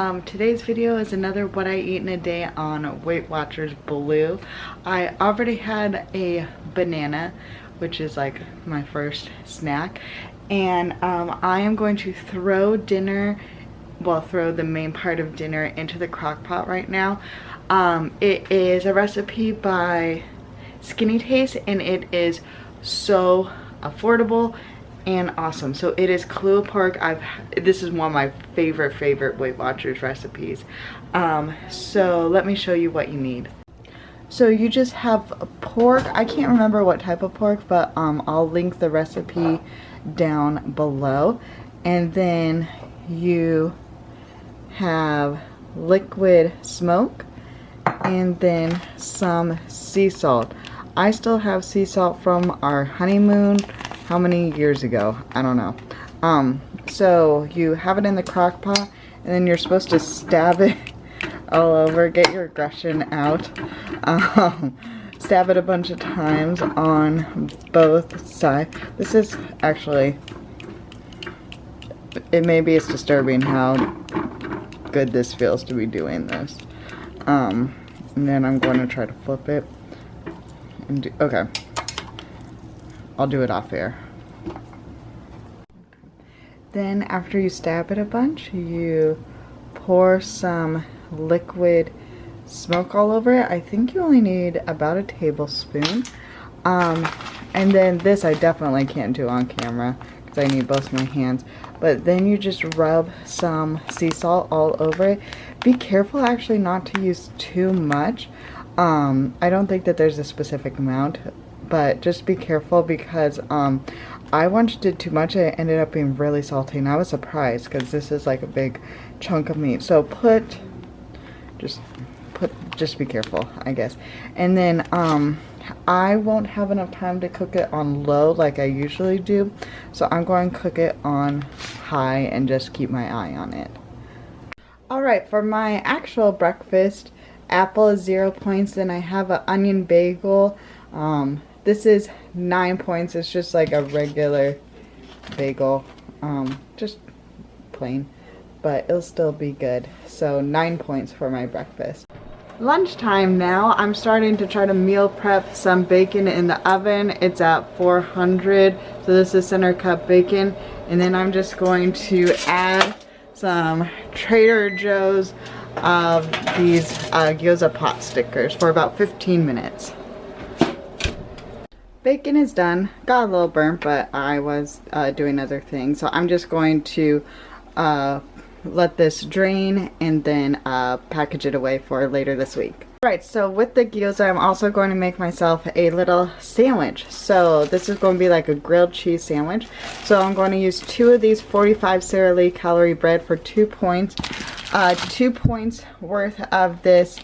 Today's video is another what I eat in a day on Weight Watchers Blue. I already had a banana, which is like my first snack, and I am going to throw the main part of dinner into the crock pot right now. It is a recipe by Skinny Taste, and it is so affordable and awesome. So it is Kahlua pork. This is one of my favorite Weight Watchers recipes. So let me show you what you need. So you just have pork. I can't remember what type of pork, but I'll link the recipe down below. And then you have liquid smoke and then some sea salt. I still have sea salt from our honeymoon. How many years ago? I don't know. So you have it in the crock pot, and then you're supposed to stab it all over, get your aggression out. Stab it a bunch of times on both sides. This is actually, maybe it's disturbing how good this feels to be doing this. And then I'm going to try to flip it. And okay. I'll do it off air. Then after you stab it a bunch, you pour some liquid smoke all over it. I think you only need about a tablespoon. And then this I definitely can't do on camera because I need both my hands. But then you just rub some sea salt all over it. Be careful actually not to use too much. I don't think that there's a specific amount, but just be careful because I once did too much and it ended up being really salty, and I was surprised because this is like a big chunk of meat. So just be careful, I guess. And then I won't have enough time to cook it on low like I usually do, so I'm going to cook it on high and just keep my eye on it. Alright, for my actual breakfast, apple is 0 points. Then I have an onion bagel. This is 9 points. It's just like a regular bagel, just plain, but it'll still be good. So 9 points for my breakfast. Lunchtime now. I'm starting to try to meal prep some bacon in the oven. It's at 400, so this is center cut bacon. And then I'm just going to add some Trader Joe's of these gyoza pot stickers for about 15 minutes. Bacon is done. Got a little burnt, but I was doing other things. So I'm just going to let this drain and then package it away for later this week. Alright, so with the gyoza, I'm also going to make myself a little sandwich. So this is going to be like a grilled cheese sandwich. So I'm going to use 2 of these 45 Sara Lee calorie bread for 2 points. 2 points worth of this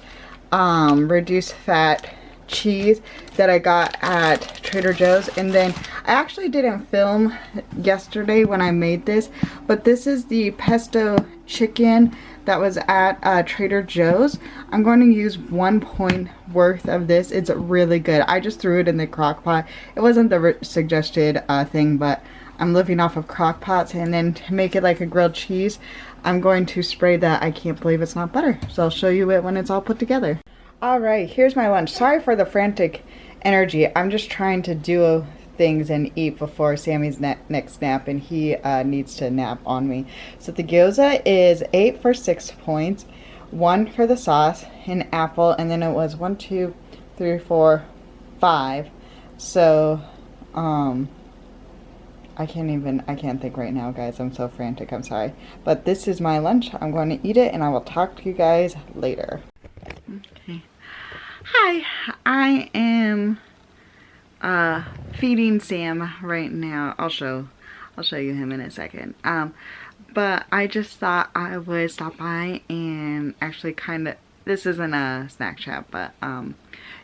reduced fat cheese that I got at Trader Joe's. And then I actually didn't film yesterday when I made this, but this is the pesto chicken that was at Trader Joe's. I'm going to use 1 point worth of this. It's really good. I just threw it in the crock pot. It wasn't the suggested thing, but I'm living off of crock pots. And then to make it like a grilled cheese, I'm going to spray that. I can't believe it's not butter. So I'll show you it when it's all put together. Alright, here's my lunch. Sorry for the frantic energy. I'm just trying to do things and eat before Sammy's next nap, and he needs to nap on me. So the gyoza is 8 for 6 points, 1 for the sauce, an apple, and then it was 1, 2, 3, 4, 5. So I can't think right now, guys. I'm so frantic. I'm sorry. But this is my lunch. I'm going to eat it, and I will talk to you guys later. Okay. Hi, I am feeding Sam right now. I'll show you him in a second. But I just thought I would stop by and actually this isn't a snack chat, but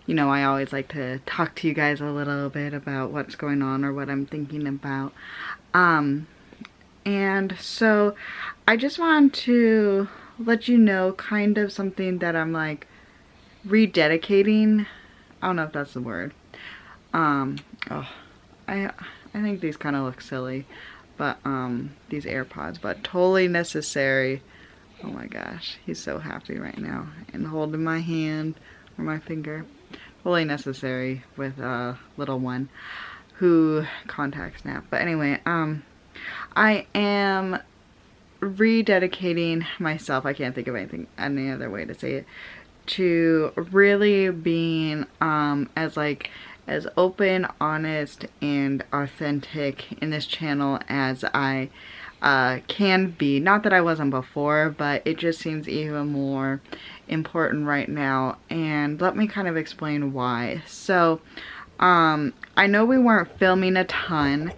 you know, I always like to talk to you guys a little bit about what's going on or what I'm thinking about. And so I just wanted to let you know kind of something that I'm like rededicating. I don't know if that's the word. I think these kind of look silly, but these AirPods, but totally necessary Oh my gosh, he's so happy right now. And holding my hand or my finger. Fully necessary with a little one who contact nap. But anyway, I am rededicating myself, I can't think of any other way to say it, to really being as open, honest, and authentic in this channel as I can be. Not that I wasn't before, but it just seems even more important right now. And let me kind of explain why. So I know we weren't filming a ton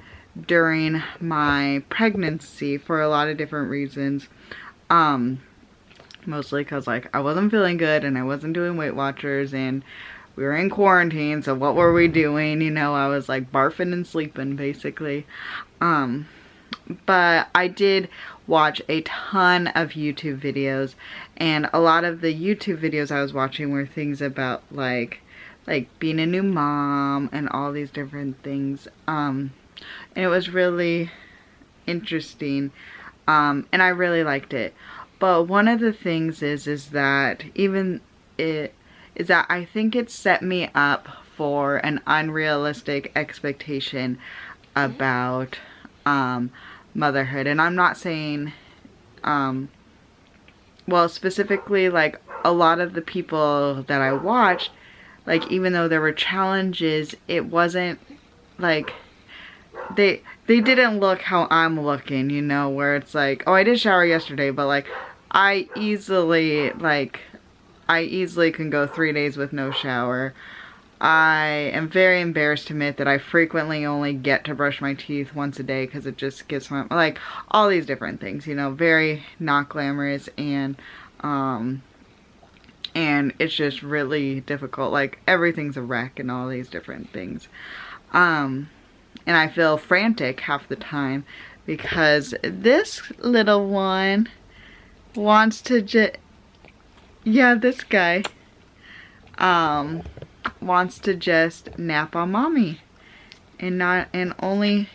during my pregnancy for a lot of different reasons. Mostly because like I wasn't feeling good and I wasn't doing Weight Watchers and we were in quarantine, so what were we doing? You know, I was like barfing and sleeping basically. But I did watch a ton of YouTube videos, and a lot of the YouTube videos I was watching were things about like being a new mom and all these different things. And it was really interesting, and I really liked it. But one of the things is that I think it set me up for an unrealistic expectation about motherhood. And I'm not saying, well, specifically like a lot of the people that I watched, like even though there were challenges, it wasn't like they didn't look how I'm looking, you know, where it's like, oh, I did shower yesterday, but like I easily can go 3 days with no shower. I am very embarrassed to admit that I frequently only get to brush my teeth once a day because it just gets my, like, all these different things, you know, very not glamorous, and it's just really difficult. Like, everything's a wreck and all these different things. And I feel frantic half the time because this little one wants to yeah, this guy wants to just nap on mommy, and you only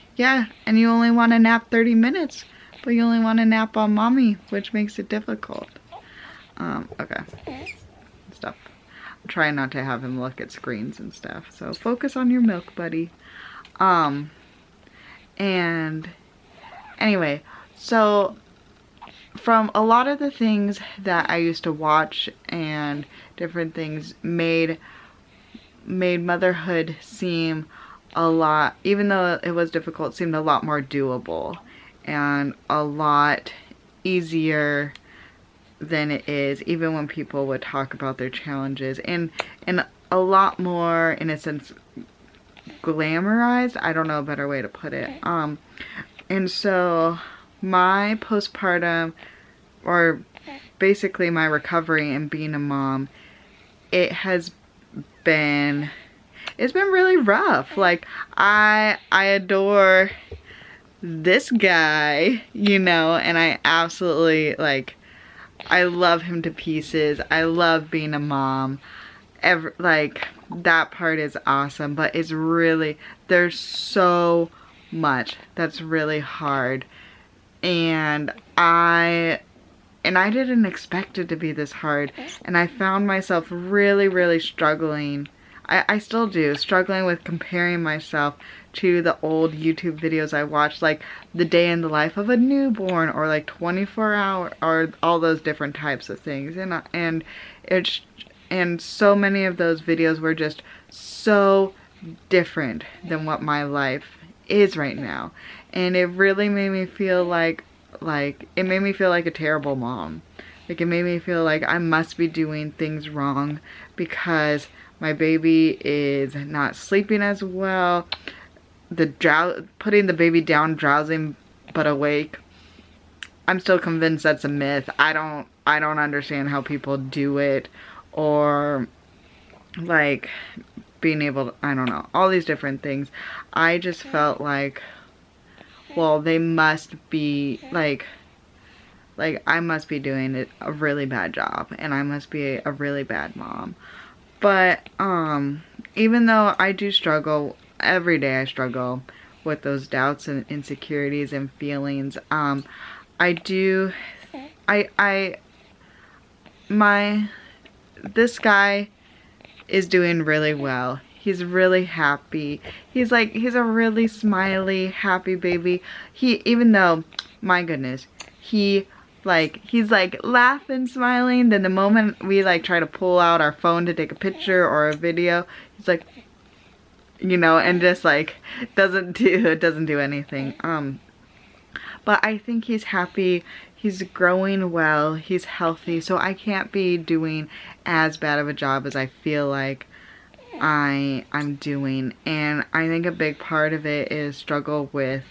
want to nap 30 minutes, but you only want to nap on mommy, which makes it difficult. Okay, stop. I'm trying not to have him look at screens and stuff, so focus on your milk, buddy. And anyway, so from a lot of the things that I used to watch and different things made motherhood seem a lot, even though it was difficult, seemed a lot more doable and a lot easier than it is, even when people would talk about their challenges, and a lot more, in a sense, glamorized. I don't know a better way to put it. And so my postpartum, or basically my recovery and being a mom, it's been really rough. Like, I adore this guy, you know, and I absolutely, like, I love him to pieces. I love being a mom. Like, that part is awesome, but it's really, there's so much that's really hard, and I didn't expect it to be this hard, and I found myself really struggling. I still do, struggling with comparing myself to the old YouTube videos I watched, like the day in the life of a newborn, or like 24 hour, or all those different types of things, and so many of those videos were just so different than what my life is right now, and it really made me feel like it made me feel like a terrible mom. Like, it made me feel like I must be doing things wrong because my baby is not sleeping as well, putting the baby down drowsing but awake. I'm still convinced that's a myth. I don't understand how people do it, or like being able to, I don't know, all these different things. I just felt like, well, they must be like I must be doing a really bad job, and I must be a really bad mom. But even though I do struggle, every day I struggle with those doubts and insecurities and feelings, I do this guy is doing really well. He's really happy. He's a really smiley, happy baby. Even though, my goodness, he's like laughing, smiling, then the moment we like try to pull out our phone to take a picture or a video, he's like, you know, and just like doesn't do anything. But I think he's happy. He's growing well. He's healthy. So I can't be doing as bad of a job as I feel like I'm doing. And I think a big part of it is struggle with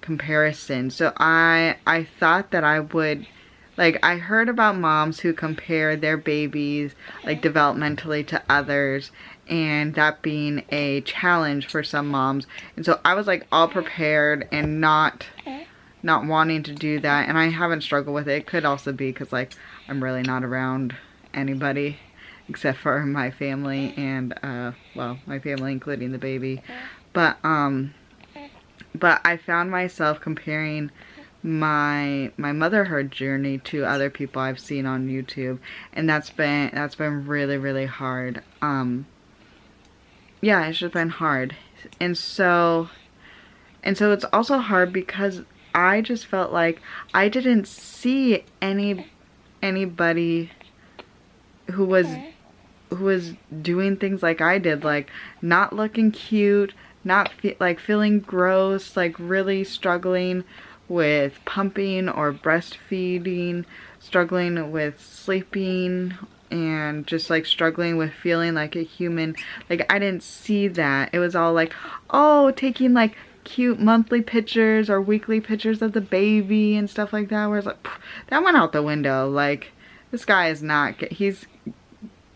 comparison. So I thought that I would, like, I heard about moms who compare their babies like developmentally to others, and that being a challenge for some moms. And so I was like all prepared and not wanting to do that, and I haven't struggled with it. It could also be because like I'm really not around anybody except for my family and well, my family including the baby. But I found myself comparing my motherhood journey to other people I've seen on YouTube, and that's been really hard. Yeah, it's just been hard. And so it's also hard because I just felt like I didn't see anybody who was doing things like I did, like not looking cute, not feeling gross, like really struggling with pumping or breastfeeding, struggling with sleeping, and just like struggling with feeling like a human. Like I didn't see that. It was all like, oh, taking like cute monthly pictures or weekly pictures of the baby and stuff like that, where it's like, that went out the window. Like, this guy is not, he's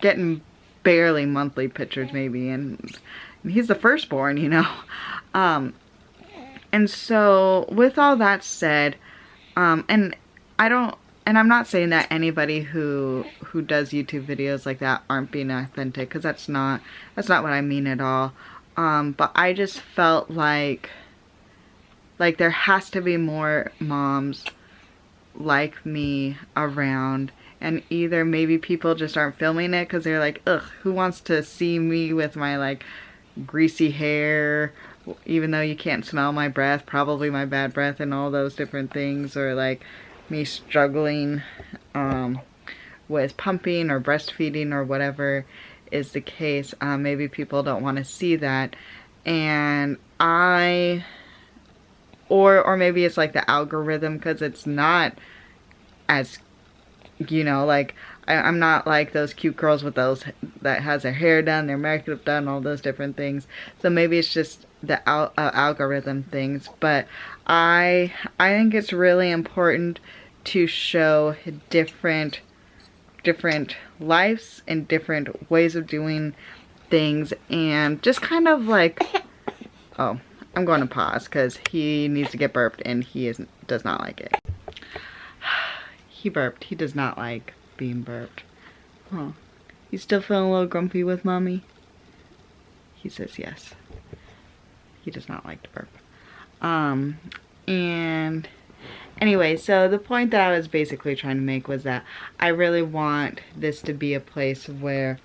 getting barely monthly pictures maybe, and he's the firstborn, you know. And so with all that said, and I'm not saying that anybody who does YouTube videos like that aren't being authentic, because that's not what I mean at all. But I just felt like there has to be more moms like me around, and either maybe people just aren't filming it because they're like, ugh, who wants to see me with my like greasy hair, even though you can't smell my breath, probably my bad breath and all those different things, or like me struggling with pumping or breastfeeding or whatever is the case. Maybe people don't want to see that, and or maybe it's like the algorithm, because it's not as, you know, like I'm not like those cute girls with those that has their hair done, their makeup done, all those different things. So maybe it's just the algorithm things. But I think it's really important to show different lives and different ways of doing things, and just kind of like, oh, I'm going to pause because he needs to get burped and he does not like it. He burped. He does not like being burped. Huh. He's still feeling a little grumpy with mommy? He says yes. He does not like to burp. And anyway, so the point that I was basically trying to make was that I really want this to be a place where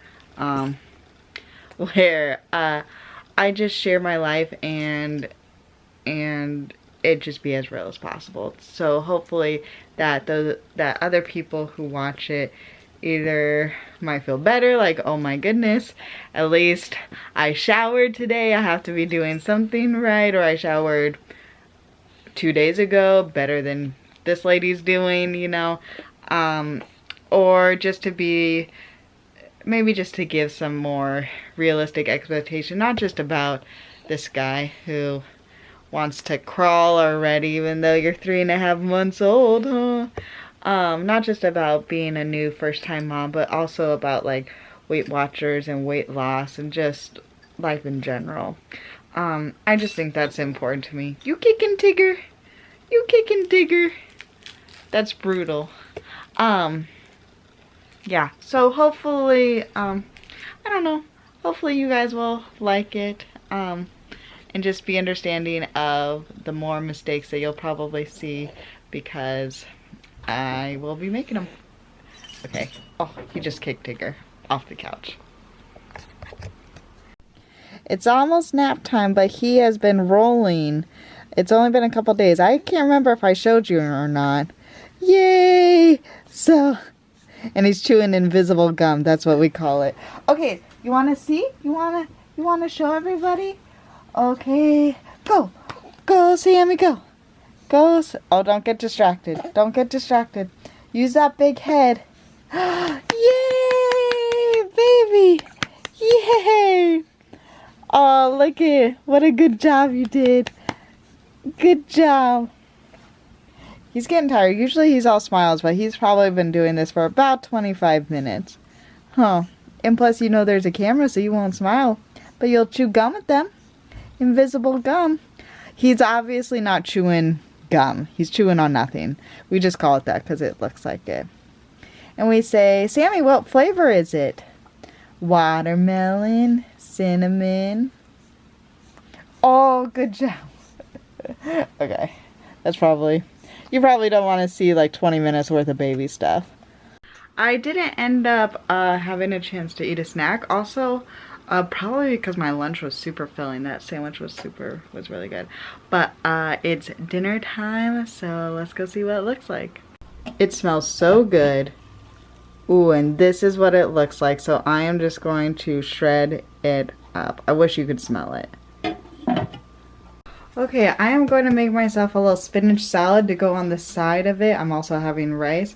I just share my life and it just be as real as possible. So hopefully that other people who watch it either might feel better, like, oh my goodness, at least I showered today, I have to be doing something right, or I showered 2 days ago, better than this lady's doing, you know. Or just to be, maybe just to give some more realistic expectation, not just about this guy who wants to crawl already even though you're 3.5 months old, huh? Not just about being a new first-time mom, but also about like Weight Watchers and weight loss and just life in general. I just think that's important to me. You kicking, Tigger? You kicking, Tigger? That's brutal. Yeah, so hopefully, I don't know, hopefully you guys will like it, and just be understanding of the more mistakes that you'll probably see, because I will be making them. Okay. Oh, he just kicked Tigger off the couch. It's almost nap time, but he has been rolling. It's only been a couple days. I can't remember if I showed you or not. Yay! So, and he's chewing invisible gum. That's what we call it. Okay, you want to see? You want to show everybody? Okay, go. Go, Sammy, go. Go. Oh, don't get distracted. Don't get distracted. Use that big head. Yay, baby. Yay. Oh, look it. What a good job you did. Good job. He's getting tired. Usually he's all smiles, but he's probably been doing this for about 25 minutes. Huh. And plus, you know there's a camera, so you won't smile. But you'll chew gum with them. Invisible gum. He's obviously not chewing gum. He's chewing on nothing. We just call it that because it looks like it. And we say, Sammy, what flavor is it? Watermelon, cinnamon. Oh, good job. Okay. That's probably... You probably don't want to see like 20 minutes worth of baby stuff. I didn't end up having a chance to eat a snack. Also, probably because my lunch was super filling. That sandwich was really good. But it's dinner time, so let's go see what it looks like. It smells so good. Ooh, and this is what it looks like. So I am just going to shred it up. I wish you could smell it. Okay, I am going to make myself a little spinach salad to go on the side of it. I'm also having rice.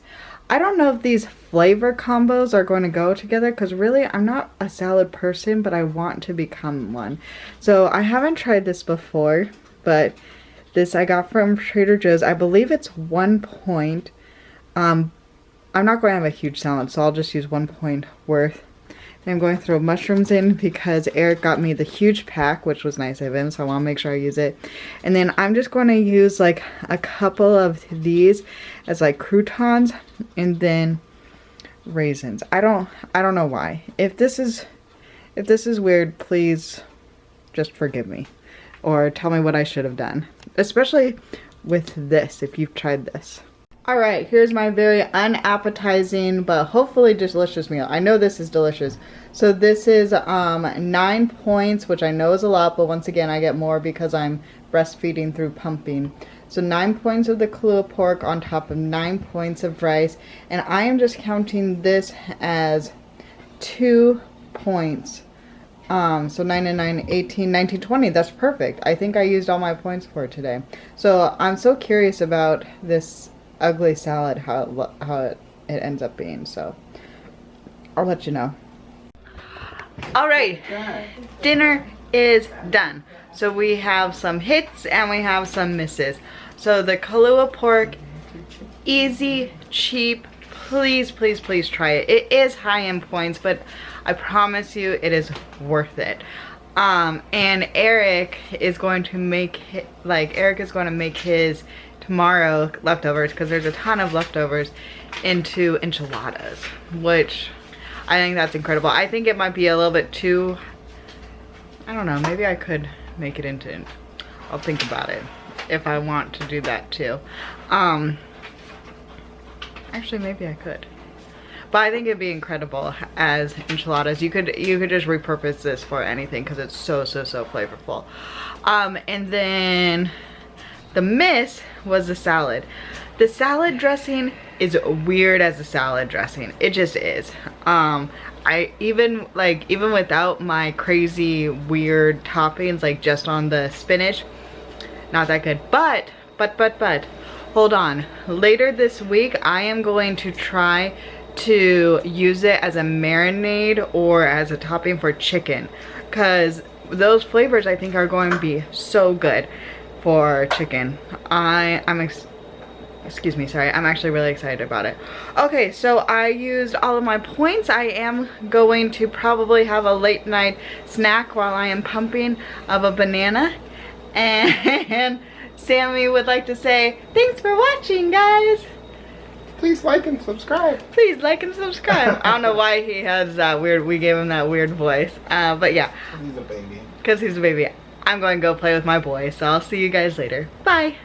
I don't know if these flavor combos are going to go together because really I'm not a salad person, but I want to become one. So I haven't tried this before, but this I got from Trader Joe's. I believe it's 1 point. I'm not going to have a huge salad, so I'll just use 1 point worth. I'm going to throw mushrooms in because Eric got me the huge pack, which was nice of him, so I want to make sure I use it. And then I'm just going to use like a couple of these as like croutons and then raisins. I don't know why. If this is weird, please just forgive me or tell me what I should have done. Especially with this, if you've tried this. Alright, here's my very unappetizing but hopefully delicious meal. I know this is delicious. So this is 9 points, which I know is a lot, but once again I get more because I'm breastfeeding through pumping. So 9 points of the Kahlua pork on top of 9 points of rice. And I am just counting this as 2 points. So 9 and 9, 18, 19, 20. That's perfect. I think I used all my points for it today. So I'm so curious about this ugly salad, how it ends up being, so I'll let you know. Alright, dinner is done. So we have some hits and we have some misses. So the Kahlua pork, easy, cheap, please try it. It is high in points, but I promise you it is worth it. And Eric is going to make his tomorrow leftovers, because there's a ton of leftovers, into enchiladas, which I think that's incredible. I think it might be a little bit too, I don't know, maybe I could make it into, I'll think about it if I want to do that too. Actually maybe I could, but I think it'd be incredible as enchiladas. You could just repurpose this for anything because it's so flavorful. And then the miss was the salad. The salad dressing is weird as a salad dressing. It just is. I even without my crazy weird toppings, like just on the spinach, not that good. But hold on. Later this week I am going to try to use it as a marinade or as a topping for chicken, because those flavors I think are going to be so good for chicken. I'm actually really excited about it. Okay, so I used all of my points. I am going to probably have a late night snack while I am pumping of a banana. And Sammy would like to say, thanks for watching, guys. Please like and subscribe. Please like and subscribe. I don't know why he has that weird, we gave him that weird voice. But yeah. He's a baby. Because he's a baby. I'm going to go play with my boy, so I'll see you guys later. Bye.